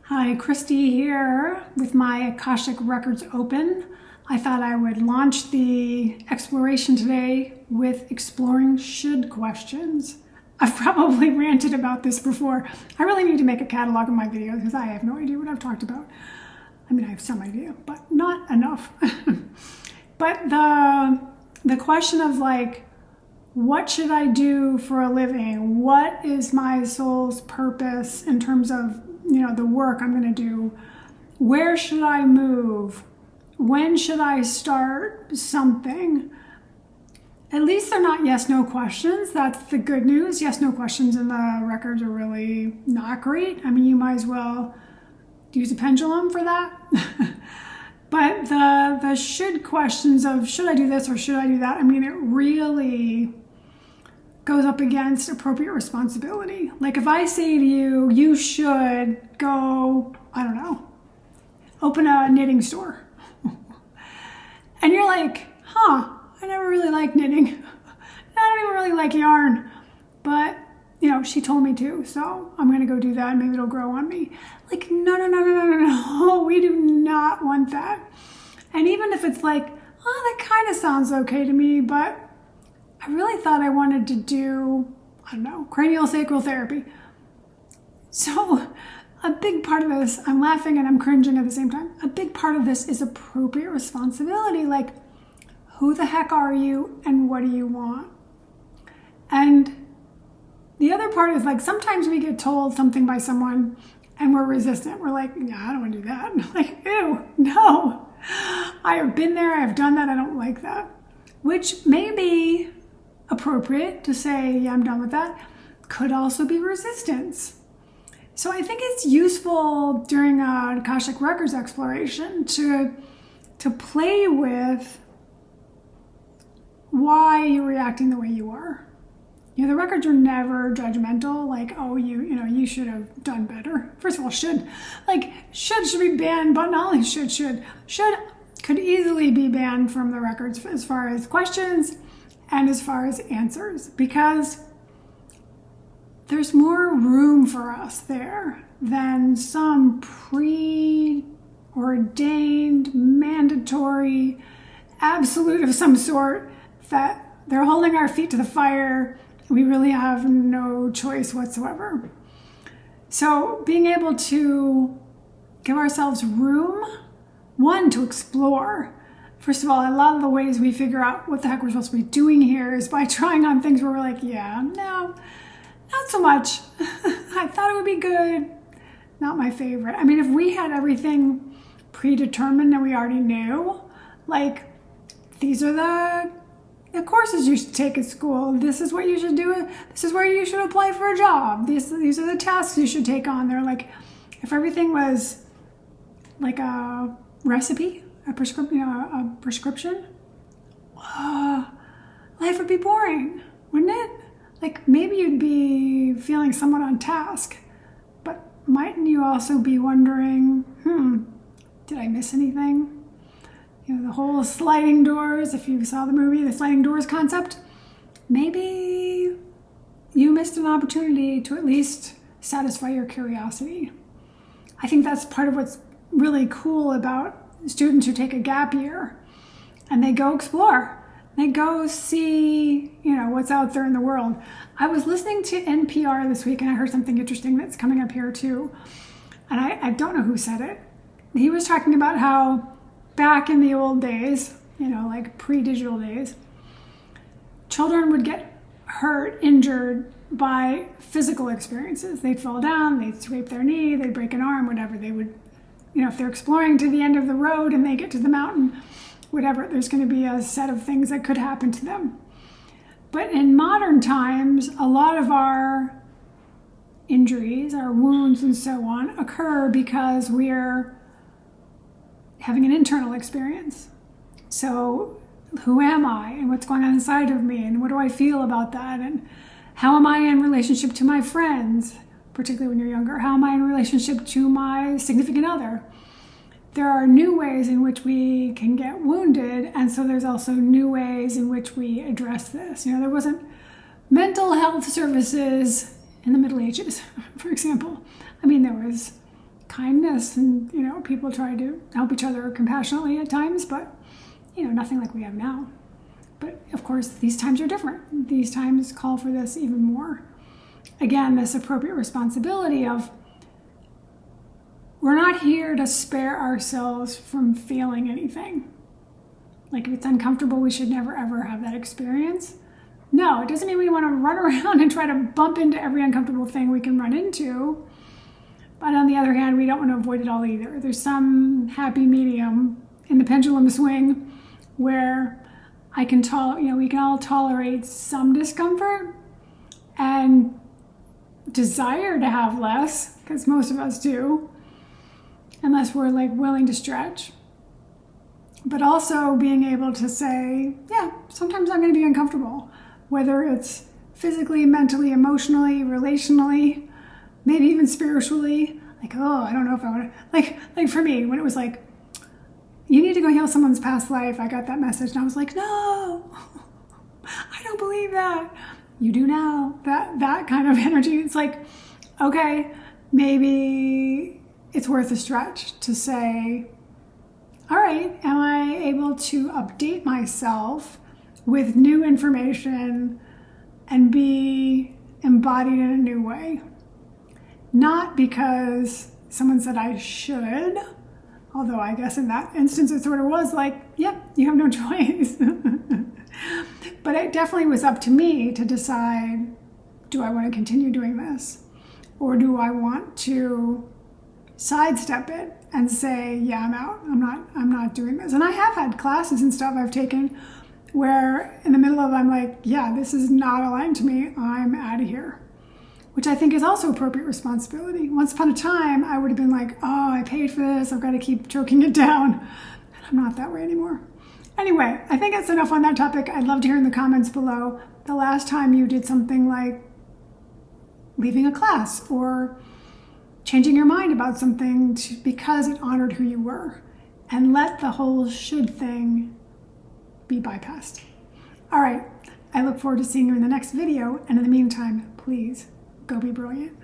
Hi, Christy here with my Akashic Records open. I thought I would launch the exploration today with exploring should questions. I've probably ranted about this before. I really need to make a catalog of my videos because I have no idea what I've talked about. I mean, I have some idea, but not enough. But the question of like, what should I do for a living? What is my soul's purpose in terms of, the work I'm going to do? Where should I move? When should I start something? At least they're not yes/no questions. That's the good news. Yes/no questions in the records are really not great. I mean, you might as well use a pendulum for that. But the should questions of should I do this or should I do that? I mean, it really goes up against appropriate responsibility. Like if I say to you, you should go, I don't know, open a knitting store. And you're like, I never really liked knitting. I don't even really like yarn. But, she told me to, so I'm going to go do that and maybe it'll grow on me. Like, no, we do not want that. And even if it's like, that kind of sounds okay to me, but I really thought I wanted to do, cranial sacral therapy. So a big part of this, I'm laughing and I'm cringing at the same time. A big part of this is appropriate responsibility. Like, who the heck are you and what do you want? And the other part is like, sometimes we get told something by someone and we're resistant. We're like, no, I don't want to do that. I'm like, ew, no. I have been there. I have done that. I don't like that. Which may be appropriate to say, yeah, I'm done with that. Could also be resistance. So I think it's useful during an Akashic Records exploration to play with why you're reacting the way you are. The records are never judgmental, like, you should have done better. First of all, should be banned, but not only should could easily be banned from the records as far as questions and as far as answers, because there's more room for us there than some preordained, mandatory, absolute of some sort that they're holding our feet to the fire. We really have no choice whatsoever. So being able to give ourselves room, one, to explore. First of all, a lot of the ways we figure out what the heck we're supposed to be doing here is by trying on things where we're like, yeah, no, not so much. I thought it would be good. Not my favorite. I mean, if we had everything predetermined and we already knew, like, these are the courses you should take at school. This is what you should do. This is where you should apply for a job. These are the tasks you should take on. They're like, if everything was like a recipe, a prescription, life would be boring, wouldn't it? Like, maybe you'd be feeling somewhat on task, but mightn't you also be wondering, did I miss anything? The whole sliding doors, if you saw the movie, the sliding doors concept, maybe you missed an opportunity to at least satisfy your curiosity. I think that's part of what's really cool about students who take a gap year and they go explore. They go see, what's out there in the world. I was listening to NPR this week and I heard something interesting that's coming up here too. And I don't know who said it. He was talking about how back in the old days, like pre-digital days, children would get hurt, injured by physical experiences. They'd fall down, they'd scrape their knee, they'd break an arm, whatever. They would, if they're exploring to the end of the road and they get to the mountain, whatever, there's going to be a set of things that could happen to them. But in modern times, a lot of our injuries, our wounds and so on, occur because we're having an internal experience. So who am I and what's going on inside of me and what do I feel about that and how am I in relationship to my friends, particularly when you're younger? How am I in relationship to my significant other? There are new ways in which we can get wounded, and so there's also new ways in which we address this. There wasn't mental health services in the Middle Ages, for example. I mean, there was kindness, and people try to help each other compassionately at times, but nothing like we have now. But of course, these times are different. These times call for this even more. Again, this appropriate responsibility of, we're not here to spare ourselves from feeling anything. Like, if it's uncomfortable, we should never ever have that experience. No, it doesn't mean we want to run around and try to bump into every uncomfortable thing we can run into. But on the other hand, we don't want to avoid it all either. There's some happy medium in the pendulum swing where we can all tolerate some discomfort and desire to have less, because most of us do, unless we're like willing to stretch. But also being able to say, yeah, sometimes I'm going to be uncomfortable, whether it's physically, mentally, emotionally, relationally, maybe even spiritually. Like, oh, I don't know if I want to, like for me, when it was like, you need to go heal someone's past life, I got that message and I was like, no, I don't believe that. You do now. That kind of energy. It's like, okay, maybe it's worth a stretch to say, all right, am I able to update myself with new information and be embodied in a new way? Not because someone said I should, although I guess in that instance it sort of was like, yep, you have no choice. But it definitely was up to me to decide, do I want to continue doing this? Or do I want to sidestep it and say, yeah, I'm out. I'm not doing this. And I have had classes and stuff I've taken where in the middle of, I'm like, yeah, this is not aligned to me. I'm out of here. Which I think is also appropriate responsibility. Once upon a time, I would have been like, oh, I paid for this. I've got to keep choking it down. And I'm not that way anymore. Anyway, I think that's enough on that topic. I'd love to hear in the comments below the last time you did something like leaving a class or changing your mind about something because it honored who you were, and let the whole should thing be bypassed. All right, I look forward to seeing you in the next video. And in the meantime, please go be brilliant.